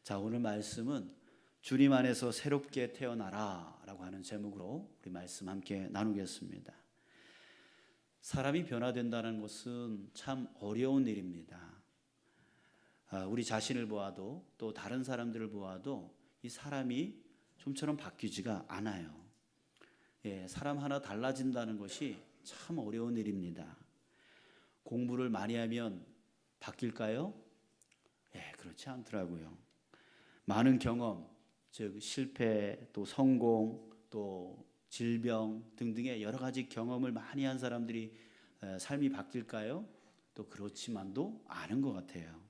자, 오늘 말씀은 주님 안에서 새롭게 태어나라 라고 하는 제목으로 우리 말씀 함께 나누겠습니다. 사람이 변화된다는 것은 참 어려운 일입니다. 우리 자신을 보아도 또 다른 사람들을 보아도 이 사람이 좀처럼 바뀌지가 않아요. 사람 하나 달라진다는 것이 참 어려운 일입니다. 공부를 많이 하면 바뀔까요? 그렇지 않더라고요. 많은 경험, 즉 실패, 또 성공, 또 질병 등등의 여러 가지 경험을 많이 한 사람들이 삶이 바뀔까요? 또 그렇지만도 않은 것 같아요.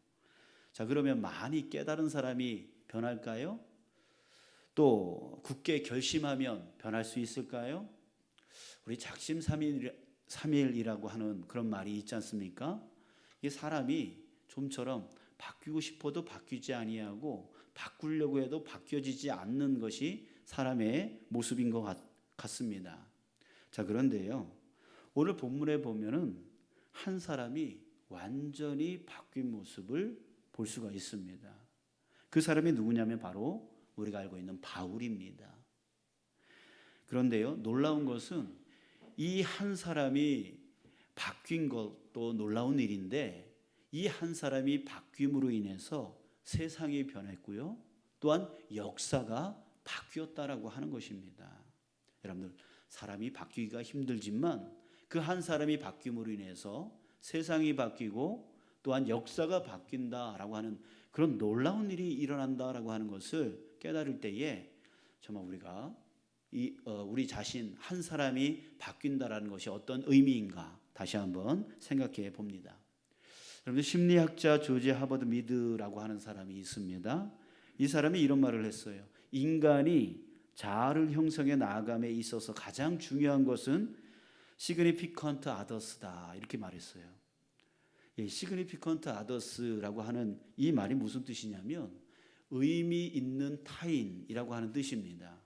자, 그러면 많이 깨달은 사람이 변할까요? 또 굳게 결심하면 변할 수 있을까요? 우리 작심삼일이라고 하는 그런 말이 있지 않습니까? 이 사람이 좀처럼 바뀌고 싶어도 바뀌지 아니하고 바꾸려고 해도 바뀌어지지 않는 것이 사람의 모습인 것 같습니다. 자, 그런데요, 오늘 본문에 보면은 한 사람이 완전히 바뀐 모습을 볼 수가 있습니다. 그 사람이 누구냐면 바로 우리가 알고 있는 바울입니다. 그런데요, 놀라운 것은 이 한 사람이 바뀐 것도 놀라운 일인데, 이 한 사람이 바뀜으로 인해서 세상이 변했고요, 또한 역사가 바뀌었다라고 하는 것입니다. 여러분들, 사람이 바뀌기가 힘들지만 그 한 사람이 바뀜으로 인해서 세상이 바뀌고 또한 역사가 바뀐다라고 하는 그런 놀라운 일이 일어난다라고 하는 것을 깨달을 때에 정말 우리가 우리 자신 한 사람이 바뀐다라는 것이 어떤 의미인가 다시 한번 생각해 봅니다. 여러분들, 심리학자 조지 하버드 미드라고 하는 사람이 있습니다. 이 사람이 이런 말을 했어요. 인간이 자아를 형성해 나아감에 있어서 가장 중요한 것은 시그니피컨트 아더스다, 이렇게 말했어요. 시그니피컨트 아더스라고 하는 이 말이 무슨 뜻이냐면 의미 있는 타인이라고 하는 뜻입니다.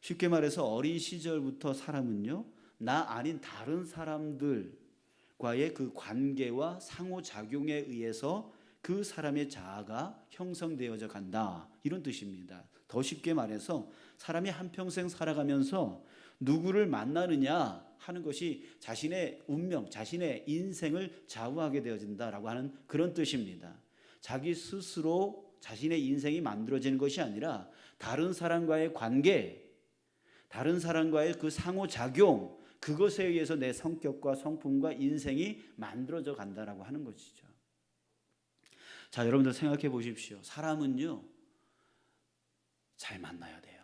쉽게 말해서 어린 시절부터 사람은요, 나 아닌 다른 사람들과의 그 관계와 상호작용에 의해서 그 사람의 자아가 형성되어져 간다, 이런 뜻입니다. 더 쉽게 말해서 사람이 한평생 살아가면서 누구를 만나느냐 하는 것이 자신의 운명, 자신의 인생을 좌우하게 되어진다라고 하는 그런 뜻입니다. 자기 스스로 자신의 인생이 만들어지는 것이 아니라 다른 사람과의 관계, 다른 사람과의 그 상호작용, 그것에 의해서 내 성격과 성품과 인생이 만들어져 간다라고 하는 것이죠. 자, 여러분들 생각해 보십시오. 사람은요, 잘 만나야 돼요.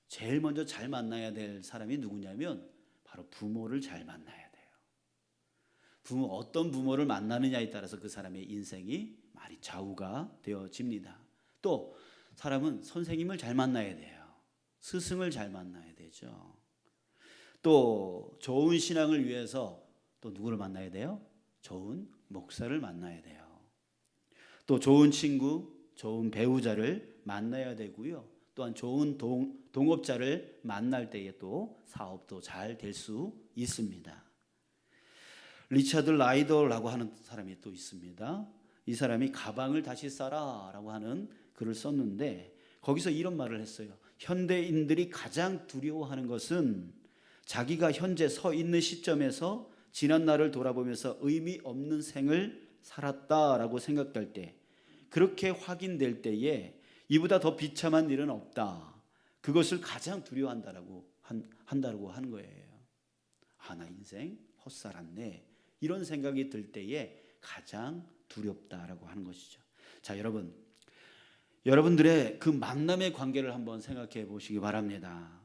제일 먼저 잘 만나야 될 사람이 누구냐면 바로 부모를 잘 만나야 돼요. 어떤 부모를 만나느냐에 따라서 그 사람의 인생이 많이 좌우가 되어집니다. 또 사람은 선생님을 잘 만나야 돼요. 스승을 잘 만나야 되죠. 또 좋은 신앙을 위해서 또 누구를 만나야 돼요? 좋은 목사를 만나야 돼요. 또 좋은 친구, 좋은 배우자를 만나야 되고요. 또한 좋은 동업자를 만날 때에 또 사업도 잘 될 수 있습니다. 리차드 라이더라고 하는 사람이 또 있습니다. 이 사람이 가방을 다시 싸라라고 하는 글을 썼는데 거기서 이런 말을 했어요. 현대인들이 가장 두려워하는 것은 자기가 현재 서 있는 시점에서 지난 날을 돌아보면서 의미 없는 생을 살았다라고 생각될 때, 그렇게 확인될 때에 이보다 더 비참한 일은 없다, 그것을 가장 두려워한다라고 하는 거예요. 나 인생 헛살았네, 이런 생각이 들 때에 가장 두렵다라고 하는 것이죠. 자, 여러분들의 그 만남의 관계를 한번 생각해 보시기 바랍니다.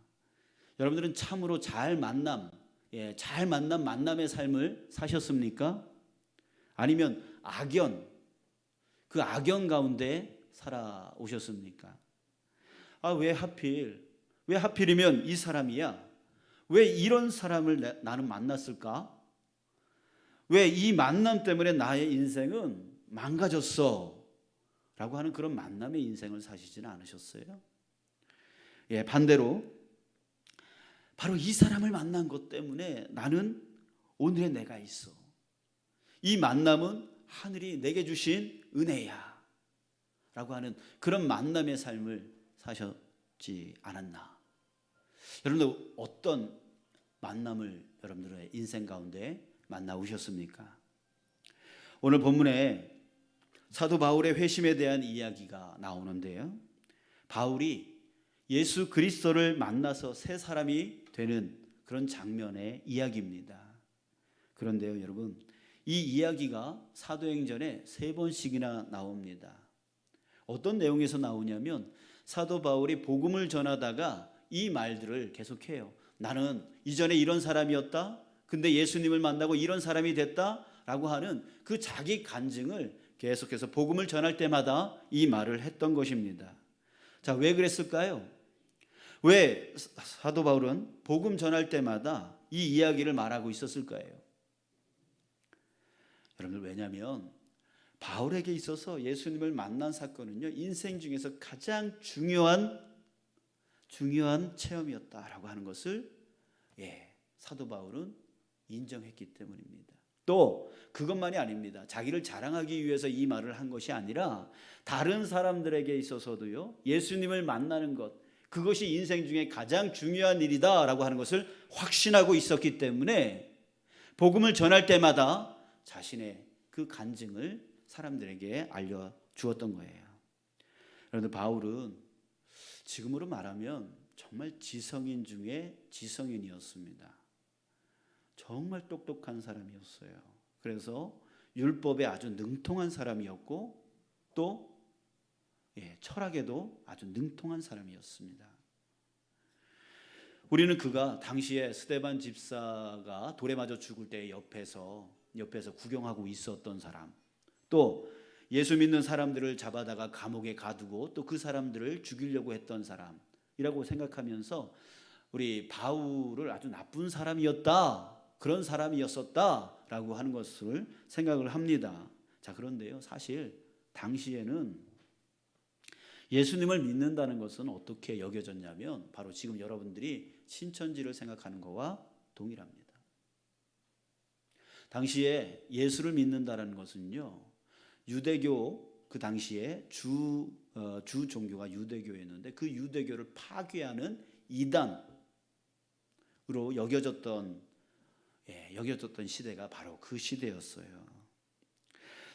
여러분들은 참으로 잘 만난 만남의 삶을 사셨습니까? 아니면 그 악연 가운데 살아오셨습니까? 왜 하필이면 이 사람이야? 왜 이런 사람을 나는 만났을까? 왜 이 만남 때문에 나의 인생은 망가졌어? 라고 하는 그런 만남의 인생을 사시지는 않으셨어요? 반대로 바로 이 사람을 만난 것 때문에 나는 오늘의 내가 있어. 이 만남은 하늘이 내게 주신 은혜야 라고 하는 그런 만남의 삶을 사셨지 않았나. 여러분들 어떤 만남을 여러분들의 인생 가운데 만나오셨습니까? 오늘 본문에 사도 바울의 회심에 대한 이야기가 나오는데요, 바울이 예수 그리스도를 만나서 새 사람이 되는 그런 장면의 이야기입니다. 그런데요 여러분, 이 이야기가 사도행전에 3번씩이나 나옵니다. 어떤 내용에서 나오냐면 사도 바울이 복음을 전하다가 이 말들을 계속해요. 나는 이전에 이런 사람이었다, 근데 예수님을 만나고 이런 사람이 됐다 라고 하는 그 자기 간증을 계속해서 복음을 전할 때마다 이 말을 했던 것입니다. 자, 왜 그랬을까요? 왜 사도 바울은 복음 전할 때마다 이 이야기를 말하고 있었을 거예요? 여러분들, 왜냐하면 바울에게 있어서 예수님을 만난 사건은요, 인생 중에서 가장 중요한 체험이었다라고 하는 것을 사도 바울은 인정했기 때문입니다. 또 그것만이 아닙니다. 자기를 자랑하기 위해서 이 말을 한 것이 아니라 다른 사람들에게 있어서도요, 예수님을 만나는 것, 그것이 인생 중에 가장 중요한 일이다라고 하는 것을 확신하고 있었기 때문에 복음을 전할 때마다 자신의 그 간증을 사람들에게 알려주었던 거예요. 그런데 바울은 지금으로 말하면 정말 지성인 중에 지성인이었습니다. 정말 똑똑한 사람이었어요. 그래서 율법에 아주 능통한 사람이었고 또 철학에도 아주 능통한 사람이었습니다. 우리는 그가 당시에 스데반 집사가 돌에 맞아 죽을 때 옆에서 구경하고 있었던 사람, 또 예수 믿는 사람들을 잡아다가 감옥에 가두고 또 그 사람들을 죽이려고 했던 사람이라고 생각하면서 우리 바울을 아주 나쁜 사람이었다, 그런 사람이었었다라고 하는 것을 생각을 합니다. 자, 그런데요, 사실 당시에는 예수님을 믿는다는 것은 어떻게 여겨졌냐면 바로 지금 여러분들이 신천지를 생각하는 것과 동일합니다. 당시에 예수를 믿는다는 것은요, 유대교, 그 당시에 주 종교가 유대교였는데 그 유대교를 파괴하는 이단으로 여겨졌던 시대가 바로 그 시대였어요.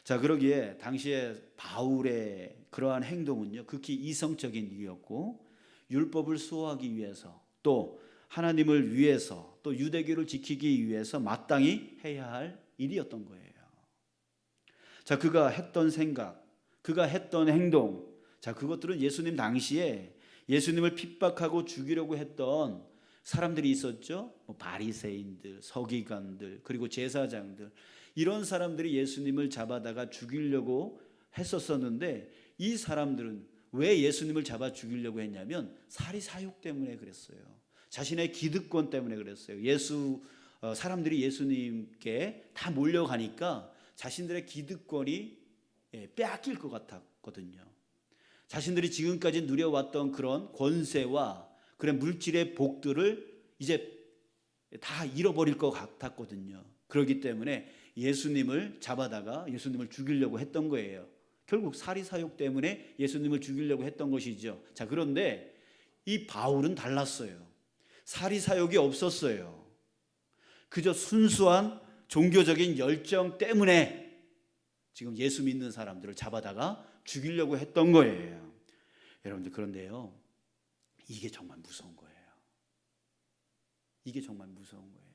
자, 그러기에 당시에 바울의 그러한 행동은요, 극히 이성적인 일이었고 율법을 수호하기 위해서 또 하나님을 위해서 또 유대교를 지키기 위해서 마땅히 해야 할 일이었던 거예요. 자, 그가 했던 생각, 그가 했던 행동, 자, 그것들은 예수님 당시에 예수님을 핍박하고 죽이려고 했던 사람들이 있었죠. 바리새인들, 서기관들, 그리고 제사장들, 이런 사람들이 예수님을 잡아다가 죽이려고 했었었는데 이 사람들은 왜 예수님을 잡아 죽이려고 했냐면 사리사욕 때문에 그랬어요. 자신의 기득권 때문에 그랬어요. 사람들이 예수님께 다 몰려가니까 자신들의 기득권이 빼앗길 것 같았거든요. 자신들이 지금까지 누려왔던 그런 권세와 그런 물질의 복들을 이제 다 잃어버릴 것 같았거든요. 그렇기 때문에 예수님을 잡아다가 예수님을 죽이려고 했던 거예요. 결국 사리사욕 때문에 예수님을 죽이려고 했던 것이죠. 자, 그런데 이 바울은 달랐어요. 사리사욕이 없었어요. 그저 순수한 종교적인 열정 때문에 지금 예수 믿는 사람들을 잡아다가 죽이려고 했던 거예요. 여러분들, 그런데요, 이게 정말 무서운 거예요. 이게 정말 무서운 거예요.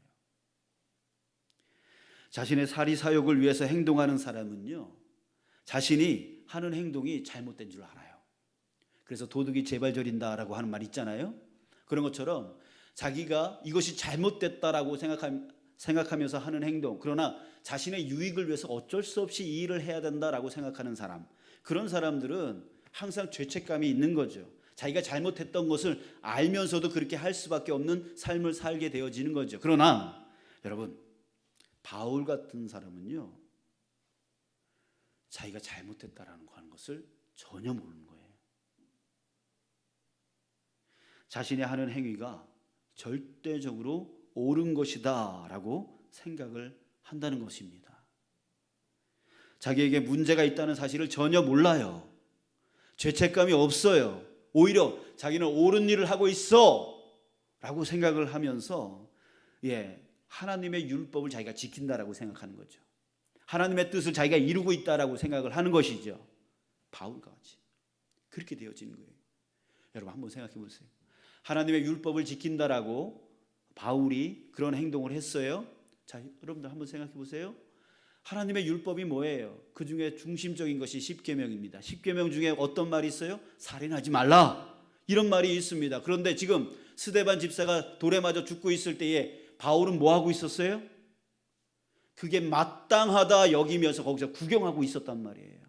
자신의 사리사욕을 위해서 행동하는 사람은요, 자신이 하는 행동이 잘못된 줄 알아요. 그래서 도둑이 제발 저린다라고 하는 말 있잖아요. 그런 것처럼 자기가 이것이 잘못됐다라고 생각하면서 하는 행동, 그러나 자신의 유익을 위해서 어쩔 수 없이 이 일을 해야 된다라고 생각하는 사람, 그런 사람들은 항상 죄책감이 있는 거죠. 자기가 잘못했던 것을 알면서도 그렇게 할 수밖에 없는 삶을 살게 되어지는 거죠. 그러나 여러분, 바울 같은 사람은요, 자기가 잘못했다라는 것을 전혀 모르는 거예요. 자신이 하는 행위가 절대적으로 옳은 것이다 라고 생각을 한다는 것입니다. 자기에게 문제가 있다는 사실을 전혀 몰라요. 죄책감이 없어요. 오히려 자기는 옳은 일을 하고 있어 라고 생각을 하면서 하나님의 율법을 자기가 지킨다라고 생각하는 거죠. 하나님의 뜻을 자기가 이루고 있다라고 생각을 하는 것이죠. 바울과 같이 그렇게 되어지는 거예요. 여러분 한번 생각해 보세요. 하나님의 율법을 지킨다라고 바울이 그런 행동을 했어요. 자, 여러분들 한번 생각해 보세요. 하나님의 율법이 뭐예요? 그 중에 중심적인 것이 십계명입니다. 십계명 중에 어떤 말이 있어요? 살인하지 말라, 이런 말이 있습니다. 그런데 지금 스데반 집사가 돌에 맞아 죽고 있을 때에 바울은 뭐 하고 있었어요? 그게 마땅하다 여기면서 거기서 구경하고 있었단 말이에요.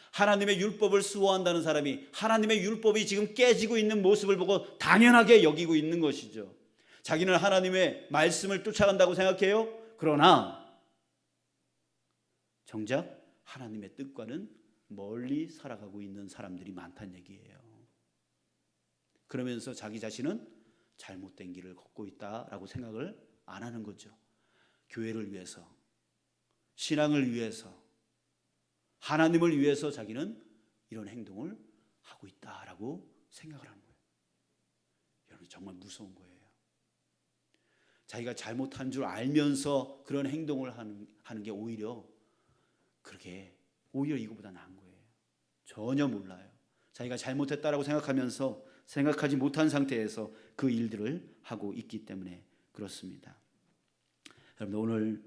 하나님의 율법을 수호한다는 사람이 하나님의 율법이 지금 깨지고 있는 모습을 보고 당연하게 여기고 있는 것이죠. 자기는 하나님의 말씀을 쫓아간다고 생각해요. 그러나 정작 하나님의 뜻과는 멀리 살아가고 있는 사람들이 많다는 얘기예요. 그러면서 자기 자신은 잘못된 길을 걷고 있다라고 생각을 안 하는 거죠. 교회를 위해서, 신앙을 위해서, 하나님을 위해서 자기는 이런 행동을 하고 있다라고 생각을 하는 거예요. 여러분 정말 무서운 거예요. 자기가 잘못한 줄 알면서 그런 행동을 하는 게 오히려 이거보다 나은 거예요. 전혀 몰라요. 자기가 잘못했다라고 생각하면서 생각하지 못한 상태에서 그 일들을 하고 있기 때문에 그렇습니다. 여러분 오늘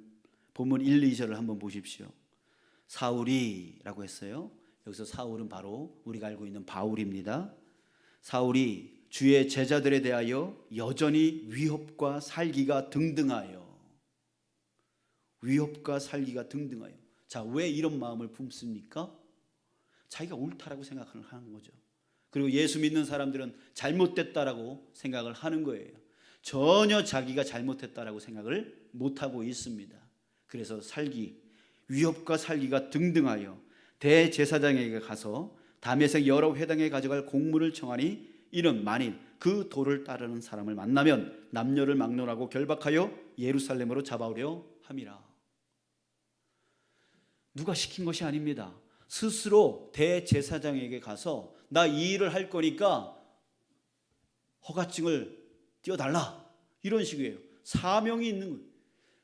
본문 1, 2절을 한번 보십시오. 사울이라고 했어요. 여기서 사울은 바로 우리가 알고 있는 바울입니다. 사울이 주의 제자들에 대하여 여전히 위협과 살기가 등등하여. 자, 왜 이런 마음을 품습니까? 자기가 옳다라고 생각을 하는 거죠. 그리고 예수 믿는 사람들은 잘못됐다라고 생각을 하는 거예요. 전혀 자기가 잘못했다라고 생각을 못하고 있습니다. 그래서 위협과 살기가 등등하여 대제사장에게 가서 다메섹 여러 회당에 가져갈 공문을 청하니 이는 만일 그 도를 따르는 사람을 만나면 남녀를 막론하고 결박하여 예루살렘으로 잡아오려 함이라. 누가 시킨 것이 아닙니다. 스스로 대제사장에게 가서 나 이 일을 할 거니까 허가증을 띄워달라, 이런 식이에요. 사명이 있는 거예요.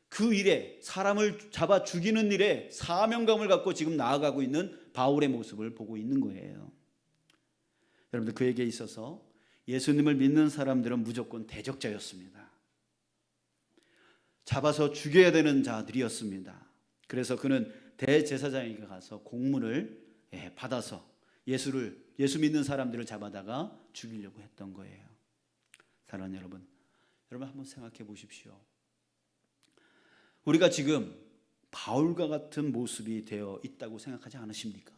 그 일에, 사람을 잡아 죽이는 일에 사명감을 갖고 지금 나아가고 있는 바울의 모습을 보고 있는 거예요. 여러분들, 그에게 있어서 예수님을 믿는 사람들은 무조건 대적자였습니다. 잡아서 죽여야 되는 자들이었습니다. 그래서 그는 대제사장에게 가서 공문을 받아서 예수 믿는 사람들을 잡아다가 죽이려고 했던 거예요. 사랑하는 여러분 한번 생각해 보십시오. 우리가 지금 바울과 같은 모습이 되어 있다고 생각하지 않으십니까?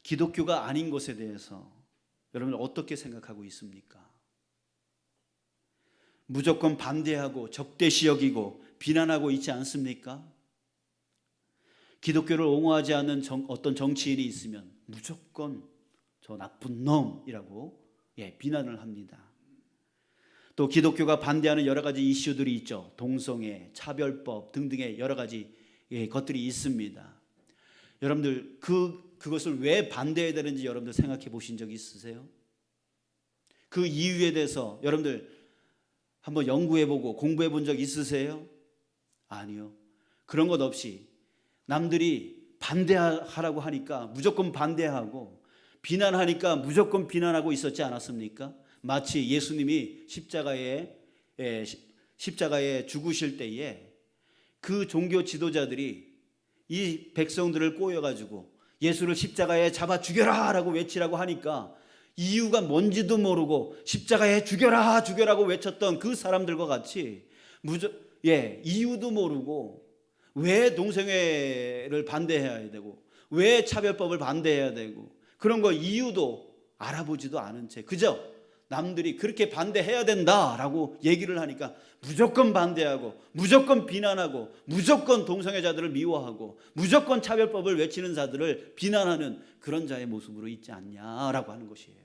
기독교가 아닌 것에 대해서 여러분 어떻게 생각하고 있습니까? 무조건 반대하고 적대시 여기고 비난하고 있지 않습니까? 기독교를 옹호하지 않는 어떤 정치인이 있으면 무조건 저 나쁜 놈이라고 비난을 합니다. 또 기독교가 반대하는 여러 가지 이슈들이 있죠. 동성애, 차별법 등등의 여러 가지 것들이 있습니다. 여러분들 그것을 왜 반대해야 되는지 여러분들 생각해 보신 적 있으세요? 그 이유에 대해서 여러분들 한번 연구해보고 공부해본 적 있으세요? 아니요. 그런 것 없이 남들이 반대하라고 하니까 무조건 반대하고 비난하니까 무조건 비난하고 있었지 않았습니까? 마치 예수님이 십자가에 죽으실 때에 그 종교 지도자들이 이 백성들을 꼬여가지고 예수를 십자가에 잡아 죽여라 라고 외치라고 하니까 이유가 뭔지도 모르고 십자가에 죽여라고 외쳤던 그 사람들과 같이 이유도 모르고 왜 동성애를 반대해야 되고 왜 차별법을 반대해야 되고 그런 거 이유도 알아보지도 않은 채 그저 남들이 그렇게 반대해야 된다라고 얘기를 하니까 무조건 반대하고 무조건 비난하고 무조건 동성애자들을 미워하고 무조건 차별법을 외치는 자들을 비난하는 그런 자의 모습으로 있지 않냐라고 하는 것이에요.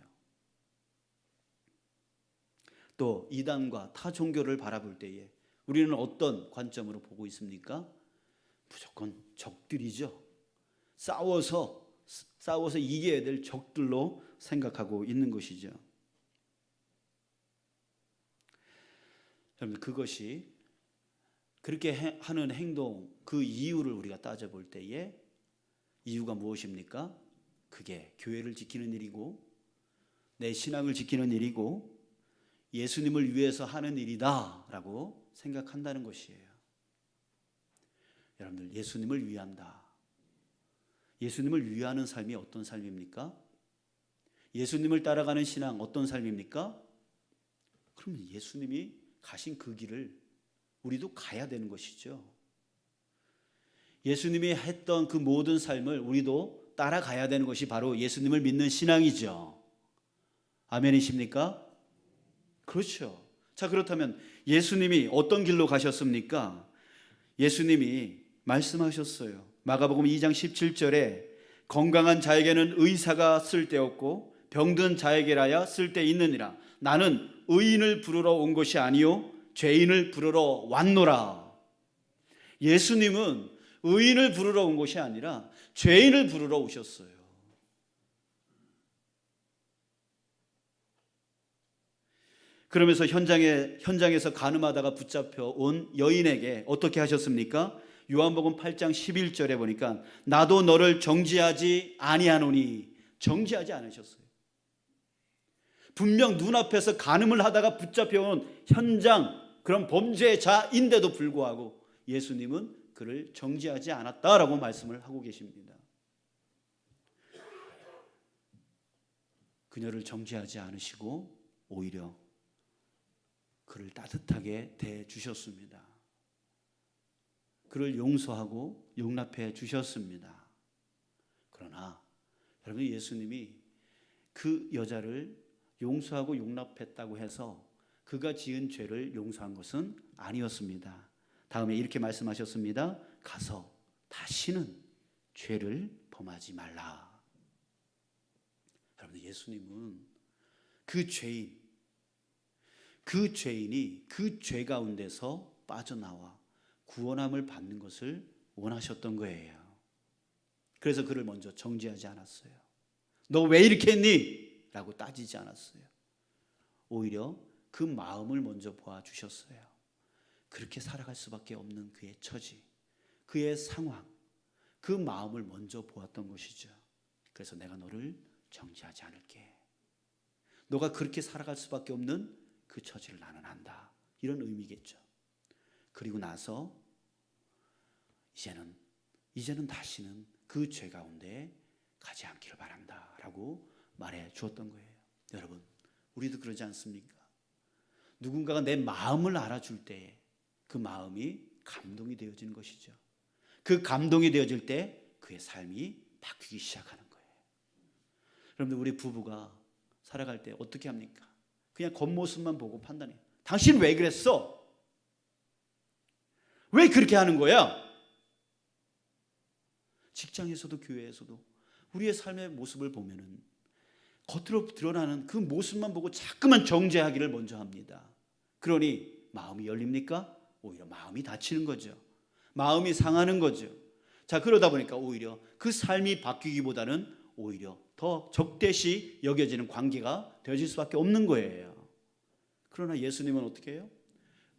또 이단과 타 종교를 바라볼 때에 우리는 어떤 관점으로 보고 있습니까? 무조건 적들이죠. 싸워서 이겨야 될 적들로 생각하고 있는 것이죠. 여러분, 그것이 그렇게 하는 행동, 그 이유를 우리가 따져볼 때에 이유가 무엇입니까? 그게 교회를 지키는 일이고 내 신앙을 지키는 일이고 예수님을 위해서 하는 일이다라고 생각한다는 것이에요. 여러분들, 예수님을 위한다. 예수님을 위하는 삶이 어떤 삶입니까? 예수님을 따라가는 신앙 어떤 삶입니까? 그러면 예수님이 가신 그 길을 우리도 가야 되는 것이죠. 예수님이 했던 그 모든 삶을 우리도 따라가야 되는 것이 바로 예수님을 믿는 신앙이죠. 아멘이십니까? 그렇죠. 자, 그렇다면 예수님이 어떤 길로 가셨습니까? 예수님이 말씀하셨어요. 마가복음 2장 17절에 건강한 자에게는 의사가 쓸데없고 병든 자에게라야 쓸데있느니라. 나는 의인을 부르러 온 것이 아니요 죄인을 부르러 왔노라. 예수님은 의인을 부르러 온 것이 아니라 죄인을 부르러 오셨어요. 그러면서 현장에서 간음하다가 붙잡혀 온 여인에게 어떻게 하셨습니까? 요한복음 8장 11절에 보니까 나도 너를 정죄하지 아니하노니, 정죄하지 않으셨어요. 분명 눈앞에서 간음을 하다가 붙잡혀온 현장, 그런 범죄자인데도 불구하고 예수님은 그를 정죄하지 않았다라고 말씀을 하고 계십니다. 그녀를 정죄하지 않으시고 오히려 그를 따뜻하게 대해주셨습니다. 그를 용서하고 용납해 주셨습니다. 그러나 여러분, 예수님이 그 여자를 용서하고 용납했다고 해서 그가 지은 죄를 용서한 것은 아니었습니다. 다음에 이렇게 말씀하셨습니다. 가서 다시는 죄를 범하지 말라. 여러분, 예수님은 그 죄인이 그 죄 가운데서 빠져나와 구원함을 받는 것을 원하셨던 거예요. 그래서 그를 먼저 정죄하지 않았어요. 너 왜 이렇게 했니? 라고 따지지 않았어요. 오히려 그 마음을 먼저 보아주셨어요. 그렇게 살아갈 수밖에 없는 그의 처지, 그의 상황, 그 마음을 먼저 보았던 것이죠. 그래서 내가 너를 정죄하지 않을게. 너가 그렇게 살아갈 수밖에 없는 그 처지를 나는 안다. 이런 의미겠죠. 그리고 나서 이제는 다시는 그 죄 가운데 가지 않기를 바란다 라고 말해 주었던 거예요. 여러분, 우리도 그러지 않습니까? 누군가가 내 마음을 알아줄 때 그 마음이 감동이 되어지는 것이죠. 그 감동이 되어질 때 그의 삶이 바뀌기 시작하는 거예요. 여러분들, 우리 부부가 살아갈 때 어떻게 합니까? 그냥 겉모습만 보고 판단해요. 당신 왜 그랬어? 왜 그렇게 하는 거야? 직장에서도 교회에서도 우리의 삶의 모습을 보면은 겉으로 드러나는 그 모습만 보고 자꾸만 정죄하기를 먼저 합니다. 그러니 마음이 열립니까? 오히려 마음이 다치는 거죠. 마음이 상하는 거죠. 자, 그러다 보니까 오히려 그 삶이 바뀌기보다는 오히려 더 적대시 여겨지는 관계가 되어질 수밖에 없는 거예요. 그러나 예수님은 어떻게 해요?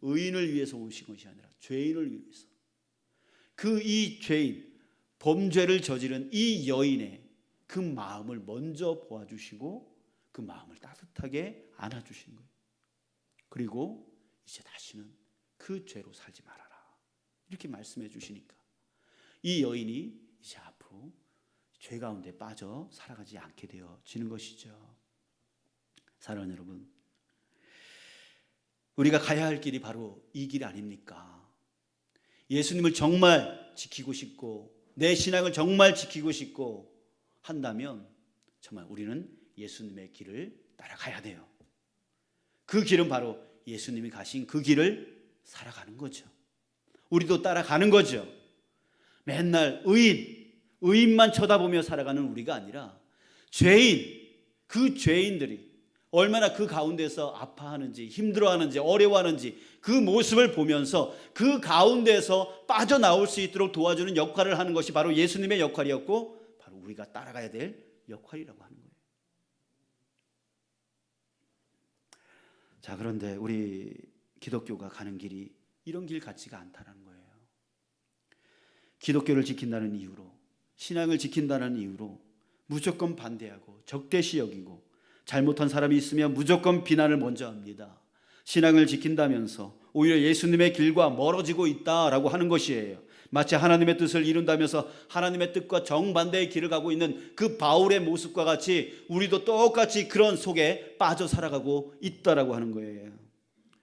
의인을 위해서 오신 것이 아니라 죄인을 위해서, 이 죄인, 범죄를 저지른 이 여인의 그 마음을 먼저 보아주시고 그 마음을 따뜻하게 안아주시는 거예요. 그리고 이제 다시는 그 죄로 살지 말아라, 이렇게 말씀해 주시니까 이 여인이 이제 앞으로 죄 가운데 빠져 살아가지 않게 되어지는 것이죠. 사랑하는 여러분, 우리가 가야 할 길이 바로 이 길 아닙니까? 예수님을 정말 지키고 싶고 내 신앙을 정말 지키고 싶고 한다면 정말 우리는 예수님의 길을 따라가야 돼요. 그 길은 바로 예수님이 가신 그 길을 살아가는 거죠. 우리도 따라가는 거죠. 맨날 의인만 쳐다보며 살아가는 우리가 아니라 죄인, 그 죄인들이 얼마나 그 가운데서 아파하는지, 힘들어하는지, 어려워하는지 그 모습을 보면서 그 가운데서 빠져나올 수 있도록 도와주는 역할을 하는 것이 바로 예수님의 역할이었고, 바로 우리가 따라가야 될 역할이라고 하는 거예요. 자, 그런데 우리 기독교가 가는 길이 이런 길 같지가 않다는 거예요. 기독교를 지킨다는 이유로, 신앙을 지킨다는 이유로 무조건 반대하고 적대시 여기고, 잘못한 사람이 있으면 무조건 비난을 먼저 합니다. 신앙을 지킨다면서 오히려 예수님의 길과 멀어지고 있다라고 하는 것이에요. 마치 하나님의 뜻을 이룬다면서 하나님의 뜻과 정반대의 길을 가고 있는 그 바울의 모습과 같이 우리도 똑같이 그런 속에 빠져 살아가고 있다라고 하는 거예요.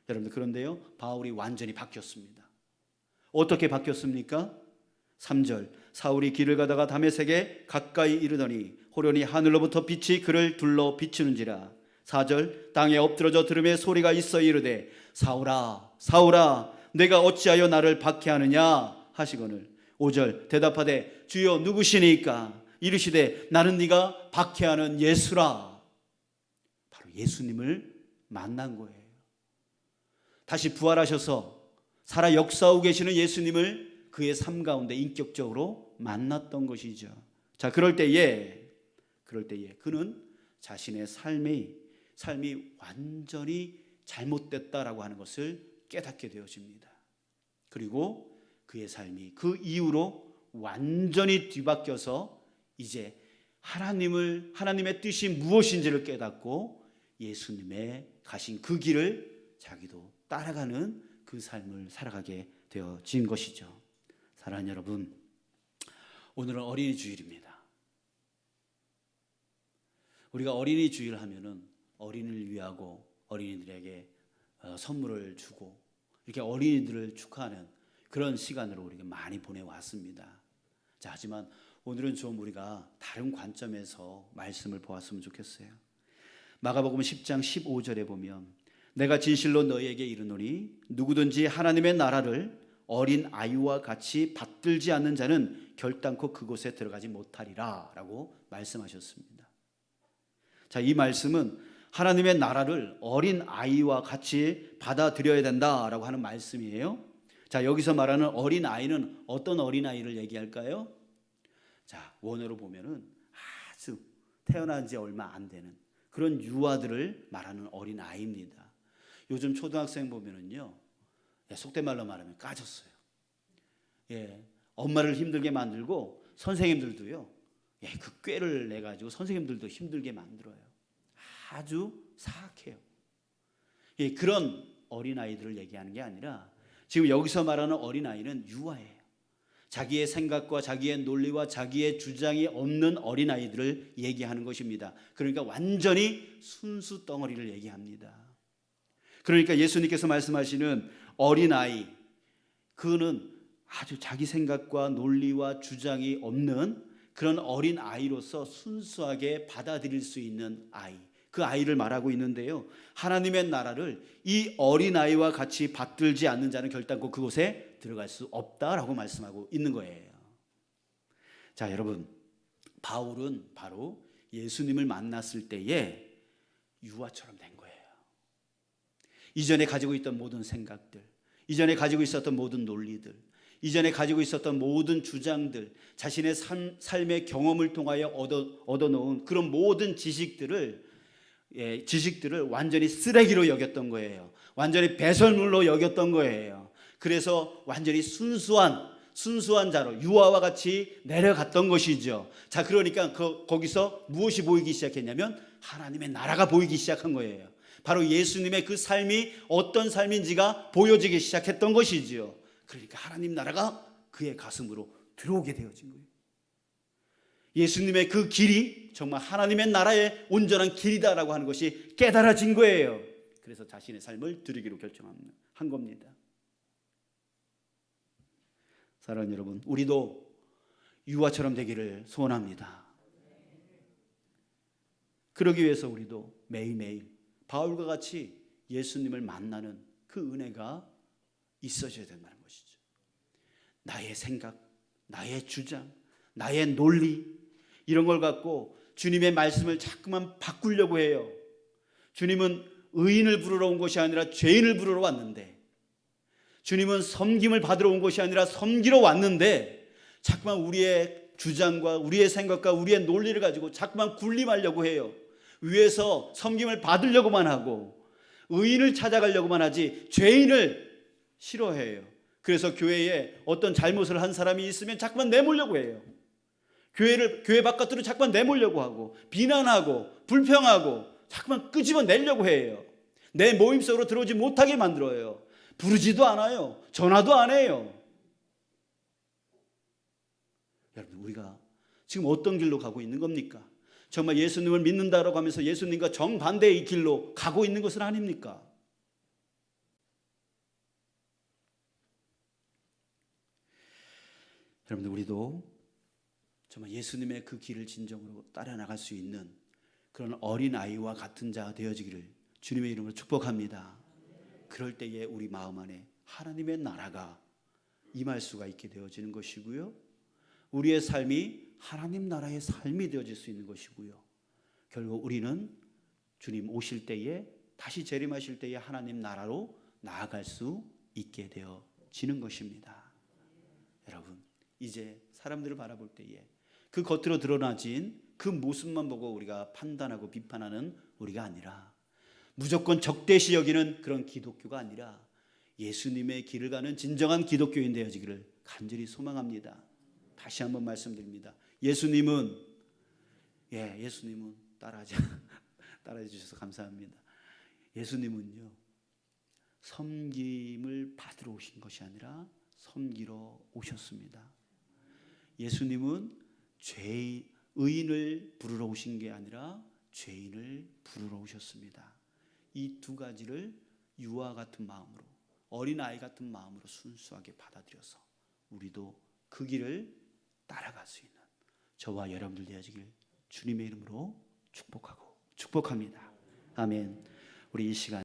여러분들, 그런데요, 바울이 완전히 바뀌었습니다. 어떻게 바뀌었습니까? 3절, 사울이 길을 가다가 다메섹에 가까이 이르더니 호련히 하늘로부터 빛이 그를 둘러 비추는지라. 4절, 땅에 엎드러져 들음에 소리가 있어 이르되 사울아 사울아 내가 어찌하여 나를 박해하느냐 하시거늘. 5절, 대답하되 주여 누구시니까? 이르시되 나는 네가 박해하는 예수라. 바로 예수님을 만난 거예요. 다시 부활하셔서 살아 역사하고 계시는 예수님을 그의 삶 가운데 인격적으로 만났던 것이죠. 자, 그럴 때에 그는 자신의 삶이 완전히 잘못됐다라고 하는 것을 깨닫게 되어집니다. 그리고 그의 삶이 그 이후로 완전히 뒤바뀌어서 이제 하나님의 뜻이 무엇인지를 깨닫고 예수님의 가신 그 길을 자기도 따라가는 그 삶을 살아가게 되어진 것이죠. 사랑하는 여러분, 오늘은 어린이 주일입니다. 우리가 어린이 주일 하면은 어린이를 위하고 어린이들에게 선물을 주고 이렇게 어린이들을 축하하는 그런 시간으로 우리가 많이 보내왔습니다. 자, 하지만 오늘은 좀 우리가 다른 관점에서 말씀을 보았으면 좋겠어요. 마가복음 10장 15절에 보면 내가 진실로 너희에게 이르노니 누구든지 하나님의 나라를 어린 아이와 같이 받들지 않는 자는 결단코 그곳에 들어가지 못하리라 라고 말씀하셨습니다. 자, 이 말씀은 하나님의 나라를 어린 아이와 같이 받아들여야 된다라고 하는 말씀이에요. 자, 여기서 말하는 어린 아이는 어떤 어린 아이를 얘기할까요? 자, 원어로 보면은 아주 태어난 지 얼마 안 되는 그런 유아들을 말하는 어린 아이입니다. 요즘 초등학생 보면은요, 속된 말로 말하면 까졌어요. 엄마를 힘들게 만들고 선생님들도요, 그 꾀를 내 가지고 선생님들도 힘들게 만들어요. 아주 사악해요. 그런 어린 아이들을 얘기하는 게 아니라 지금 여기서 말하는 어린 아이는 유아예요. 자기의 생각과 자기의 논리와 자기의 주장이 없는 어린 아이들을 얘기하는 것입니다. 그러니까 완전히 순수 덩어리를 얘기합니다. 그러니까 예수님께서 말씀하시는 어린 아이, 그는 아주 자기 생각과 논리와 주장이 없는 그런 어린 아이로서 순수하게 받아들일 수 있는 아이, 그 아이를 말하고 있는데요, 하나님의 나라를 이 어린 아이와 같이 받들지 않는 자는 결단코 그곳에 들어갈 수 없다라고 말씀하고 있는 거예요. 자, 여러분, 바울은 바로 예수님을 만났을 때에 유아처럼 된 거예요. 이전에 가지고 있던 모든 생각들, 이전에 가지고 있었던 모든 논리들, 이전에 가지고 있었던 모든 주장들, 자신의 삶의 경험을 통하여 얻어놓은 그런 모든 지식들을 완전히 쓰레기로 여겼던 거예요. 완전히 배설물로 여겼던 거예요. 그래서 완전히 순수한 자로 유아와 같이 내려갔던 것이죠. 자, 그러니까 거기서 무엇이 보이기 시작했냐면 하나님의 나라가 보이기 시작한 거예요. 바로 예수님의 그 삶이 어떤 삶인지가 보여지기 시작했던 것이지요. 그러니까 하나님 나라가 그의 가슴으로 들어오게 되어진 거예요. 예수님의 그 길이 정말 하나님의 나라의 온전한 길이다라고 하는 것이 깨달아진 거예요. 그래서 자신의 삶을 드리기로 결정한 겁니다. 사랑하는 여러분, 우리도 유아처럼 되기를 소원합니다. 그러기 위해서 우리도 매일매일 바울과 같이 예수님을 만나는 그 은혜가 있어져야 된다는 것이죠. 나의 생각, 나의 주장, 나의 논리, 이런 걸 갖고 주님의 말씀을 자꾸만 바꾸려고 해요. 주님은 의인을 부르러 온 것이 아니라 죄인을 부르러 왔는데, 주님은 섬김을 받으러 온 것이 아니라 섬기러 왔는데, 자꾸만 우리의 주장과 우리의 생각과 우리의 논리를 가지고 자꾸만 군림하려고 해요. 위에서 섬김을 받으려고만 하고 의인을 찾아가려고만 하지 죄인을 싫어해요. 그래서 교회에 어떤 잘못을 한 사람이 있으면 자꾸만 내몰려고 해요. 교회 바깥으로 자꾸만 내몰려고 하고 비난하고 불평하고 자꾸만 끄집어내려고 해요. 내 모임 속으로 들어오지 못하게 만들어요. 부르지도 않아요. 전화도 안 해요. 여러분, 우리가 지금 어떤 길로 가고 있는 겁니까? 정말 예수님을 믿는다라고 하면서 예수님과 정반대의 길로 가고 있는 것은 아닙니까? 여러분들, 우리도 정말 예수님의 그 길을 진정으로 따라 나갈 수 있는 그런 어린아이와 같은 자 되어지기를 주님의 이름으로 축복합니다. 그럴 때에 우리 마음 안에 하나님의 나라가 임할 수가 있게 되어지는 것이고요, 우리의 삶이 하나님 나라의 삶이 되어질 수 있는 것이고요, 결국 우리는 주님 오실 때에, 다시 재림하실 때에 하나님 나라로 나아갈 수 있게 되어지는 것입니다. 여러분, 이제 사람들을 바라볼 때에 그 겉으로 드러나진 그 모습만 보고 우리가 판단하고 비판하는 우리가 아니라, 무조건 적대시 여기는 그런 기독교가 아니라 예수님의 길을 가는 진정한 기독교인 되어지기를 간절히 소망합니다. 다시 한번 말씀드립니다. 예수님은 따라해 주셔서 감사합니다. 예수님은요, 섬김을 받으러 오신 것이 아니라 섬기러 오셨습니다. 예수님은 의인을 부르러 오신 게 아니라 죄인을 부르러 오셨습니다. 이 두 가지를 유아 같은 마음으로, 어린아이 같은 마음으로 순수하게 받아들여서 우리도 그 길을 따라갈 수 있는 저와 여러분들 되어지길 주님의 이름으로 축복합니다. 아멘. 우리 이 시간